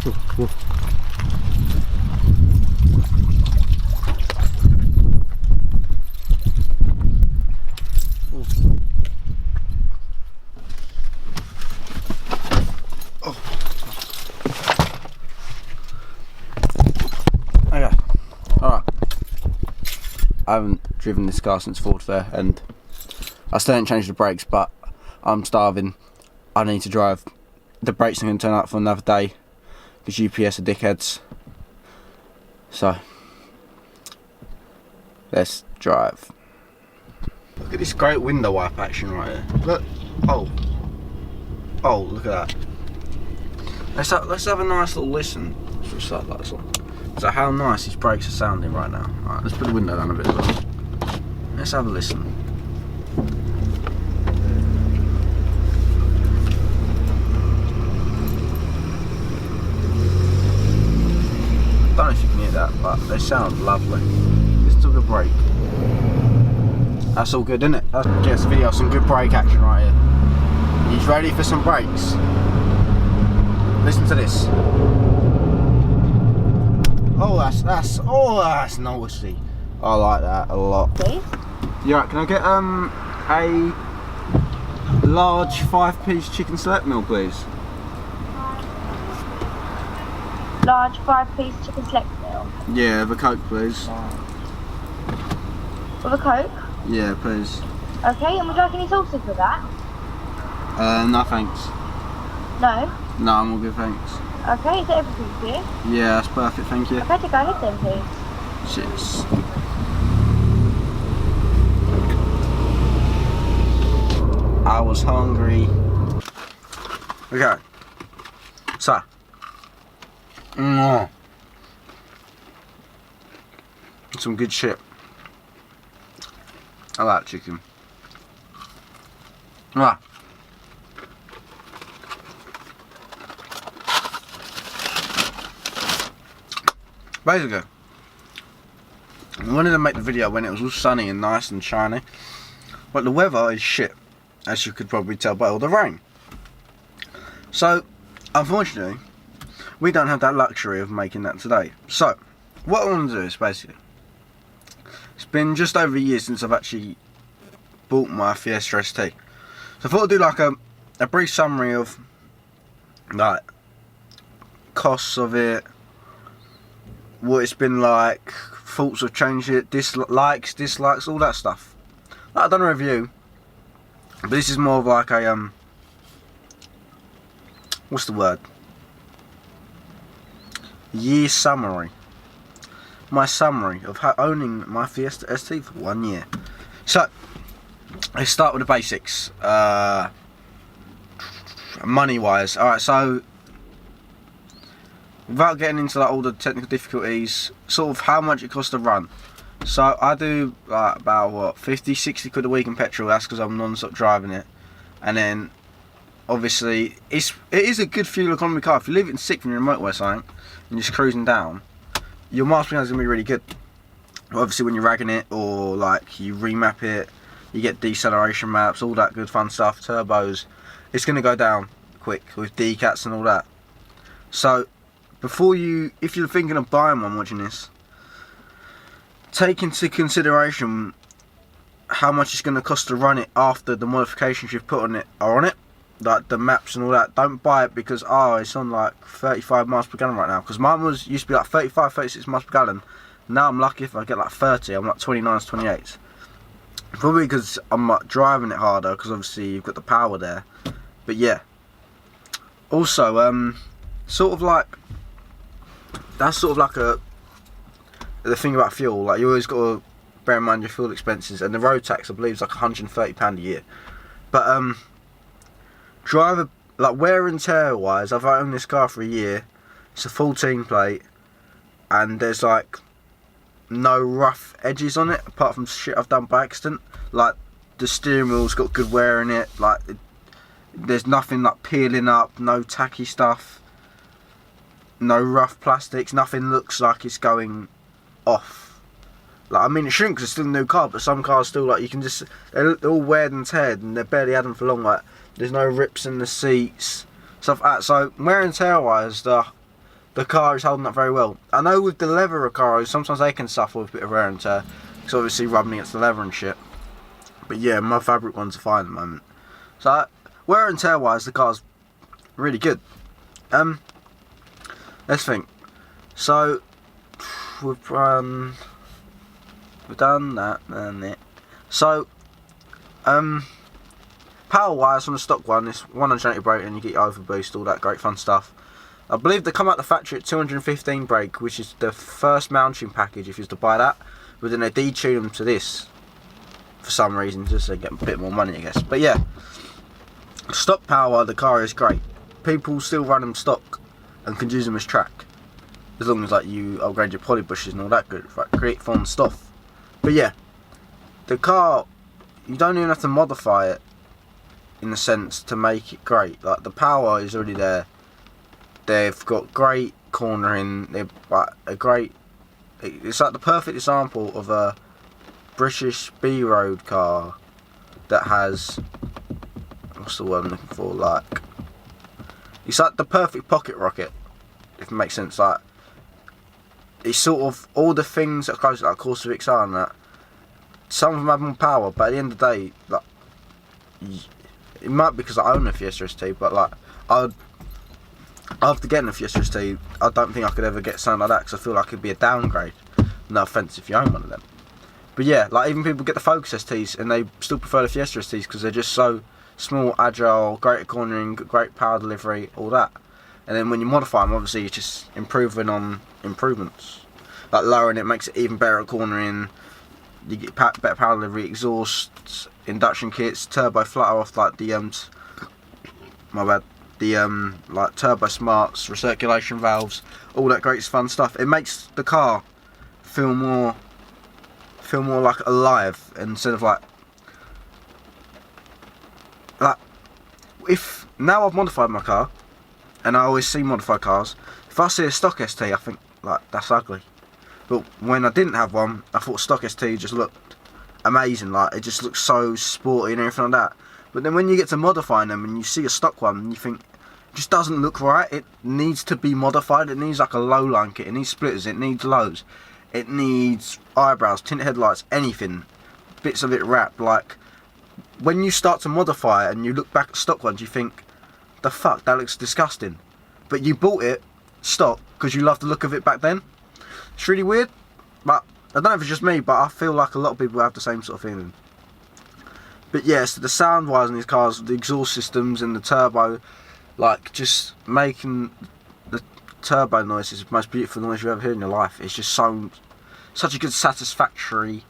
Ooh. Okay, alright. I haven't driven this car since Ford Fair and I still haven't changed the brakes, but I'm starving. I need to drive. The brakes are going to turn up for another day because UPS are dickheads. So, let's drive. Look at this great window wipe action right here. Look. Oh, look at that. Let's have a nice little listen. Start like this one. So how nice these brakes are sounding right now. Alright, let's put the window down a bit as well. Let's have a listen. I don't know if you can hear that, but they sound lovely. Let's do a brake. That's all good, isn't it? That gets the video some good brake action right here. He's ready for some brakes. Listen to this. Oh, that's noisy. I like that a lot. Please? Yeah, right, can I get a large 5-piece chicken select meal, please? Large 5-piece chicken select meal. Yeah, with a Coke, please. With a Coke? Yeah, please. Okay, and would you like any sauces with that? No thanks. No? No, I'm all good, thanks. Okay, is that everything for you? Yeah, that's perfect, thank you. Okay, to go ahead then, please. Cheers. I was hungry. Okay. So. Some good shit. I like chicken. Right. Basically, I wanted to make the video when it was all sunny and nice and shiny, but the weather is shit, as you could probably tell by all the rain. So, unfortunately, we don't have that luxury of making that today. So, what I want to do is basically, it's been just over a year since I've actually bought my Fiesta ST. So I thought I'd do like a brief summary of like costs of it, what it's been like, thoughts of changing it, dislikes, all that stuff. I've done a review, but this is more of like a what's the word? Year summary. My summary of owning my Fiesta ST for 1 year. So let's start with the basics. Money wise, alright, so without getting into like all the technical difficulties, sort of how much it costs to run. So I do like about what 50-60 quid a week in petrol. That's because I'm non-stop driving it. And then obviously it is a good fuel economy car. If you leave it in sixth and you're in a motorway or something and you're just cruising down, your miles per gallon is going to be really good. Obviously when you're ragging it or like you remap it, you get deceleration maps, all that good fun stuff, turbos, it's going to go down quick with decats and all that. So before if you're thinking of buying one watching this, take into consideration how much it's going to cost to run it after the modifications you've put on it are on it, like the maps and all that. Don't buy it because it's on like 35 miles per gallon right now, because mine used to be like 35-36 miles per gallon. Now I'm lucky if I get like 30. I'm like 29s, 28s. Probably because I'm like driving it harder, because obviously you've got the power there. But yeah, also sort of like, that's sort of like the thing about fuel. Like you always got to bear in mind your fuel expenses, and the road tax I believe is like £130 a year. But driver, like wear and tear wise, I've owned this car for a year. It's a 14 plate, and there's like no rough edges on it apart from shit I've done by accident. Like the steering wheel's got good wear in it. Like there's nothing like peeling up, no tacky stuff, no rough plastics, nothing looks like it's going off. Like I mean it shouldn't because it's still a new car, but some cars still like you can just, they're all wear and teared and they're barely had them for long. Like there's no rips in the seats, stuff like that. So wear and tear wise, the the car is holding up very well. I know with the leather cars, sometimes they can suffer with a bit of wear and tear. It's obviously rubbing against the leather and shit. But yeah, my fabric ones are fine at the moment. So wear and tear wise, the car's really good. Let's think. So we've done that and it. So power wise on the stock one, it's 180 brake and you get your overboost, all that great fun stuff. I believe they come out the factory at 215 brake, which is the first mounting package if you was to buy that. But then they detune them to this for some reason, just to get a bit more money, I guess. But yeah, stock power, the car is great. People still run them stock and can use them as track, as long as like you upgrade your poly bushes and all that good, like great fun stuff. But yeah, the car, you don't even have to modify it in the sense to make it great. Like the power is already there. They've got great cornering. They're like a great. It's like the perfect example of a British B road car that has, what's the word I'm looking for? Like, it's like the perfect pocket rocket, if it makes sense. Like, it's sort of all the things that close like Corsa XR and that. Some of them have more power, but at the end of the day, like, it might be because I own a Fiesta ST, but like, after getting a Fiesta ST, I don't think I could ever get something like that because I feel like it'd be a downgrade. No offence if you own one of them. But yeah, like even people get the Focus STs and they still prefer the Fiesta STs because they're just so small, agile, great at cornering, great power delivery, all that. And then when you modify them, obviously it's just improving on improvements. Like lowering it makes it even better at cornering. You get better power delivery, exhausts, induction kits, turbo flutter off like the like turbo smarts, recirculation valves, all that great fun stuff. It makes the car feel more like alive instead of like if now I've modified my car, and I always see modified cars. If I see a stock ST, I think like that's ugly. But when I didn't have one, I thought stock ST just looked amazing. Like it just looks so sporty and everything like that. But then when you get to modifying them and you see a stock one, you think it just doesn't look right. It needs to be modified. It needs like a low line kit. It needs splitters. It needs lows. It needs eyebrows, tinted headlights, anything. Bits of it wrapped. Like when you start to modify it and you look back at stock ones, you think, the fuck, that looks disgusting. But you bought it stock because you loved the look of it back then. It's really weird. But I don't know if it's just me, but I feel like a lot of people have the same sort of feeling. But yeah, so the sound wise in these cars, the exhaust systems and the turbo, like just making the turbo noise is the most beautiful noise you ever heard in your life. It's just such a good satisfactory,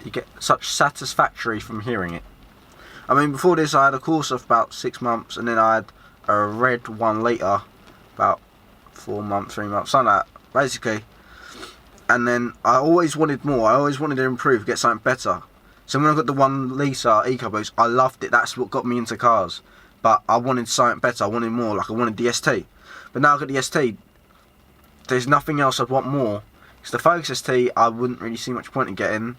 you get such satisfactory from hearing it. I mean, before this I had a Corsa for about 6 months, and then I had a red 1 litre about 4 months, 3 months, something like that, basically. And then I always wanted more. I always wanted to improve, get something better. So when I got the 1 litre EcoBoost, I loved it. That's what got me into cars. But I wanted something better. I wanted more. Like I wanted the ST. But now I've got the ST. There's nothing else I'd want more. Because the Focus ST, I wouldn't really see much point in getting.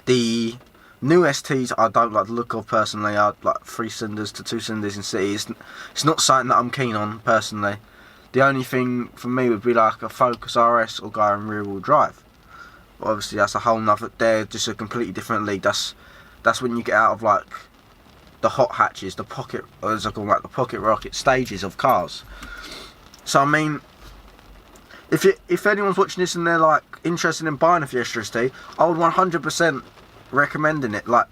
The new STs, I don't like the look of personally. I like 3 cylinders to 2 cylinders in cities. It's not something that I'm keen on personally. The only thing for me would be like a Focus RS or go in rear wheel drive. But obviously that's a whole nother, they're just a completely different league. That's when you get out of like the hot hatches, the pocket, or as I call them, like the pocket rocket stages of cars. So I mean, if anyone's watching this and they're like interested in buying a Fiesta ST, I would 100% recommending it. Like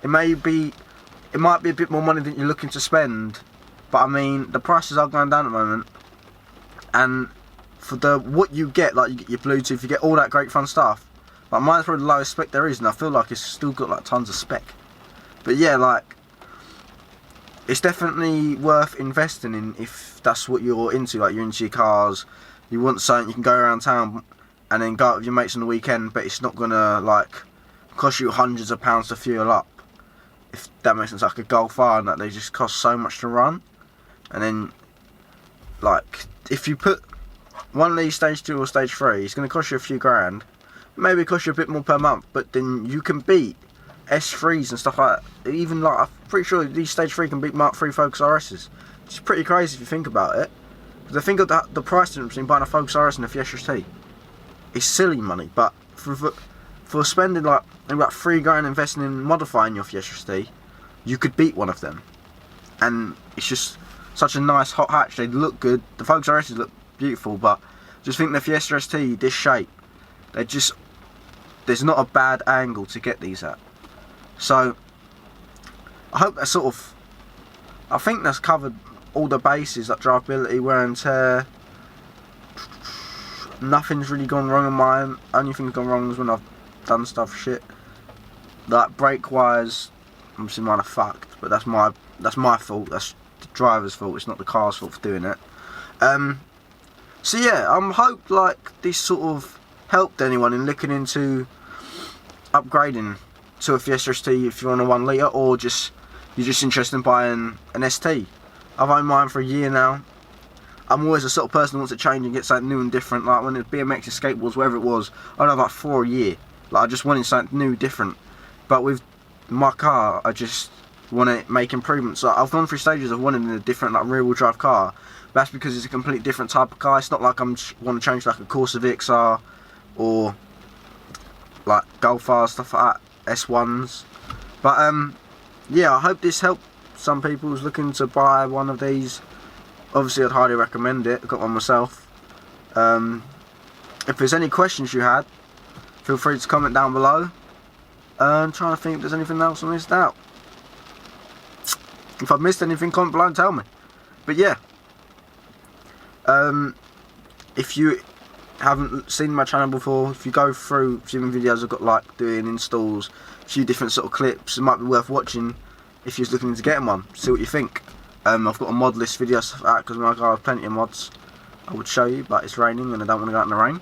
it might be a bit more money than you're looking to spend, but I mean the prices are going down at the moment, and for what you get, like you get your Bluetooth, you get all that great fun stuff. Like mine's probably the lowest spec there is, and I feel like it's still got like tons of spec. But yeah, like it's definitely worth investing in if that's what you're into. Like you're into your cars, you want something you can go around town and then go out with your mates on the weekend, but it's not gonna like cost you hundreds of pounds to fuel up. If that makes sense, like a Golf R and that, they just cost so much to run. And then like if you put one of these stage 2 or stage 3, it's going to cost you a few grand. Maybe it costs you a bit more per month, but then you can beat S3s and stuff like that. Even like, I'm pretty sure these stage 3 can beat Mark 3 Focus RSs. It's pretty crazy if you think about it. The thing of the price difference between buying a Focus RS and a Fiesta ST is silly money, but for spending like about £3 investing in modifying your Fiesta ST, you could beat one of them. And it's just such a nice hot hatch. They look good. The Focus RSs look beautiful, but just think the Fiesta ST, this shape, there's not a bad angle to get these at. So I hope that I think that's covered all the bases, like drivability, wear and tear. Nothing's really gone wrong on mine. Only thing that's gone wrong is when I've done stuff shit. Like brake wise, obviously mine are fucked, but that's my fault. That's the driver's fault. It's not the car's fault for doing it. So yeah, I hope like this sort of helped anyone in looking into upgrading to a Fiesta ST if you're on a 1 litre, or you're just interested in buying an ST. I've owned mine for a year now. I'm always the sort of person who wants to change and get something new and different. Like when it was BMX and skateboards, whatever it was, I don't know, like 4 a year. Like I just wanted something new, different. But with my car, I just want to make improvements. Like I've gone through stages of wanting a different like rear-wheel drive car. But that's because it's a completely different type of car. It's not like want to change like a Corsa VXR or like Golf R, stuff like that, S1s. But yeah, I hope this helped some people who's looking to buy one of these. Obviously I'd highly recommend it. I've got one myself. If there's any questions you had, feel free to comment down below. I'm trying to think if there's anything else I missed out. If I've missed anything, comment below and tell me. But yeah, if you haven't seen my channel before, if you go through a few videos I've got like doing installs, a few different sort of clips, it might be worth watching if you're looking into getting one. See what you think. I've got a mod list video stuff out because my car has plenty of mods I would show you, but it's raining and I don't want to go out in the rain.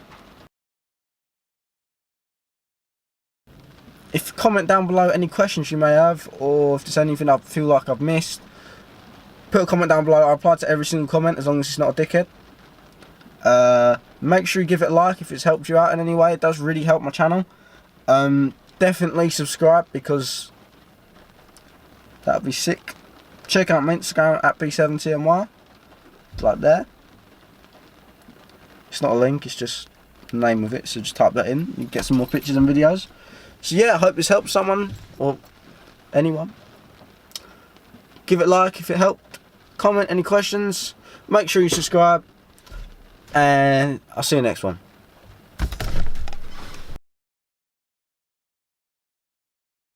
If comment down below any questions you may have, or if there's anything I feel like I've missed, put a comment down below. I reply to every single comment as long as it's not a dickhead. Make sure you give it a like if it's helped you out in any way. It does really help my channel. Definitely subscribe because that would be sick. Check out my Instagram at B7TMY. Like there. It's not a link, it's just the name of it, so just type that in. You get some more pictures and videos. So yeah, I hope this helps someone or anyone. Give it a like if it helped. Comment any questions. Make sure you subscribe. And I'll see you next one.